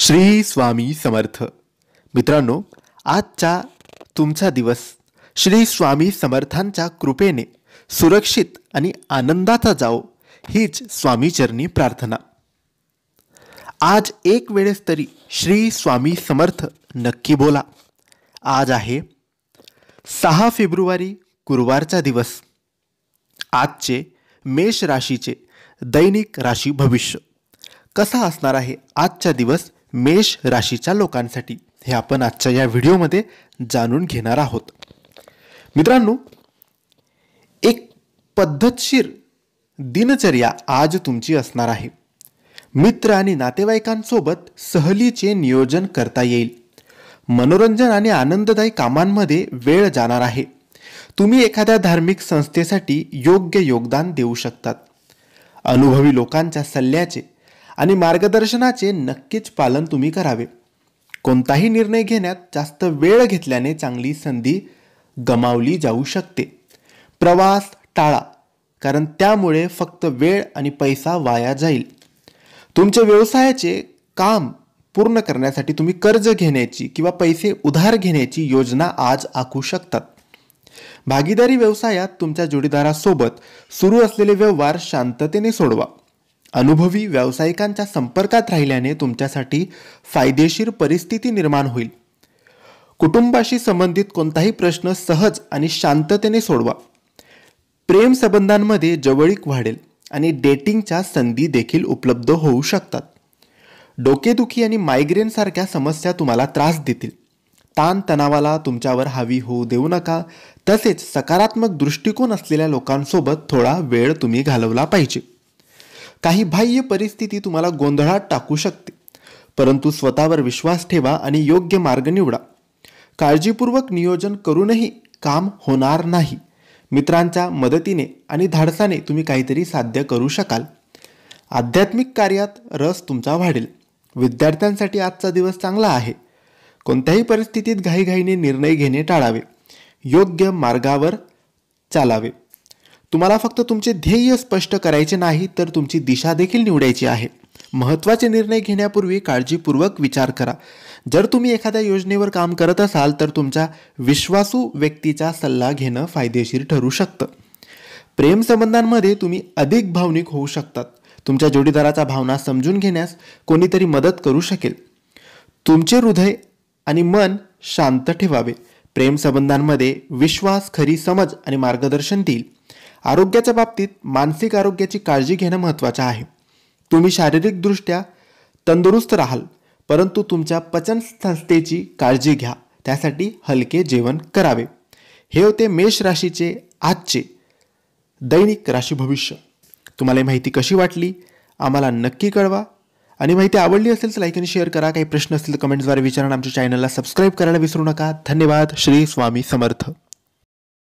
श्री स्वामी समर्थ. मित्रांनो, आजचा तुमचा दिवस श्री स्वामी समर्थांच्या कृपेने सुरक्षित आणि आनंदाचा जाओ, हीच स्वामीचरणी प्रार्थना. आज एक वेळेस तरी श्री स्वामी समर्थ नक्की बोला. आज आहे 6 फेब्रुवारी, गुरुवारचा दिवस. आजचे मेष राशीचे दैनिक राशी भविष्य कसा असणार आहे आजचा दिवस मेष राशीच्या लोकांसाठी, हे आपण आजच्या या व्हिडिओमध्ये जाणून घेणार आहोत. मित्रांनो, एक पद्धतशीर दिनचर्या आज तुमची असणार आहे. मित्र आणि नातेवाईकांसोबत सहलीचे नियोजन करता येईल. मनोरंजन आणि आनंददायी कामांमध्ये वेळ जाणार आहे. तुम्ही एखाद्या धार्मिक संस्थेसाठी योग्य योगदान देऊ शकतात. अनुभवी लोकांच्या सल्ल्याचे आणि मार्गदर्शनाचे नक्कीच पालन तुम्ही करावे. कोणताही निर्णय घेण्यात जास्त वेळ घेतल्याने चांगली संधी गमावली जाऊ शकते. प्रवास टाळा, कारण त्यामुळे फक्त वेळ आणि पैसा वाया जाईल. तुमच्या व्यवसायाचे काम पूर्ण करण्यासाठी तुम्ही कर्ज घेण्याची किंवा पैसे उधार घेण्याची योजना आज आखू शकतात. भागीदारी व्यवसायात तुमच्या जोडीदारासोबत सुरू असलेले व्यवहार शांततेने सोडवा. अनुभवी व्यावसायिकांच्या संपर्कात राहिल्याने तुमच्यासाठी फायदेशीर परिस्थिती निर्माण होईल. कुटुंबाशी संबंधित कोणताही प्रश्न सहज आणि शांततेने सोडवा. प्रेम संबंधांमध्ये जवळीक वाढेल आणि डेटिंगच्या संधी देखील उपलब्ध होऊ शकतात. डोकेदुखी आणि मायग्रेन सारख्या समस्या तुम्हाला त्रास देतील. ताण तणावाला तुमच्यावर हावी होऊ देऊ नका. तसेच सकारात्मक दृष्टिकोन असलेल्या लोकांसोबत थोडा वेळ तुम्ही घालवला पाहिजे. काही बाह्य परिस्थिती तुम्हाला गोंधळात टाकू शकते, परंतु स्वतःवर विश्वास ठेवा आणि योग्य मार्ग निवडा. काळजीपूर्वक नियोजन करूनही काम होणार नाही. मित्रांच्या मदतीने आणि धाडसाने तुम्ही काहीतरी साध्य करू शकाल. आध्यात्मिक कार्यात रस तुमचा वाढेल. विद्यार्थ्यांसाठी आजचा दिवस चांगला आहे. कोणत्याही परिस्थितीत घाईघाईने निर्णय घेणे टाळावे. योग्य मार्गावर चालावे. तुम्हाला फक्त तुमचे ध्येय स्पष्ट करायचे नाही, तर तुमची दिशा देखील निवडायची आहे. महत्त्वाचे निर्णय घेण्यापूर्वी काळजीपूर्वक विचार करा. जर तुम्ही एखाद्या योजनेवर काम करत असाल तर तुमच्या विश्वासू व्यक्तीचा सल्ला घेणं फायदेशीर ठरू शकतं. प्रेमसंबंधांमध्ये तुम्ही अधिक भावनिक होऊ शकतात. तुमच्या जोडीदाराच्या भावना समजून घेण्यास कोणीतरी मदत करू शकेल. तुमचे हृदय आणि मन शांत ठेवावे. प्रेमसंबंधांमध्ये विश्वास खरी समज आणि मार्गदर्शन देईल. आरोग्याच्या बाबतीत मानसिक आरोग्याची काळजी घेणं महत्त्वाचं आहे. तुम्ही शारीरिकदृष्ट्या तंदुरुस्त राहाल, परंतु तुमच्या पचन संस्थेची काळजी घ्या. त्यासाठी हलके जेवण करावे. हे होते मेष राशीचे आजचे दैनिक राशी भविष्य. तुम्हाला ही माहिती कशी वाटली आम्हाला नक्की कळवा. आणि माहिती आवडली असेल तर लाईक आणि शेअर करा. काही प्रश्न असतील तर कमेंट्सद्वारे विचारा. आमच्या चॅनलला सबस्क्राईब करायला विसरू नका. धन्यवाद. श्री स्वामी समर्थ.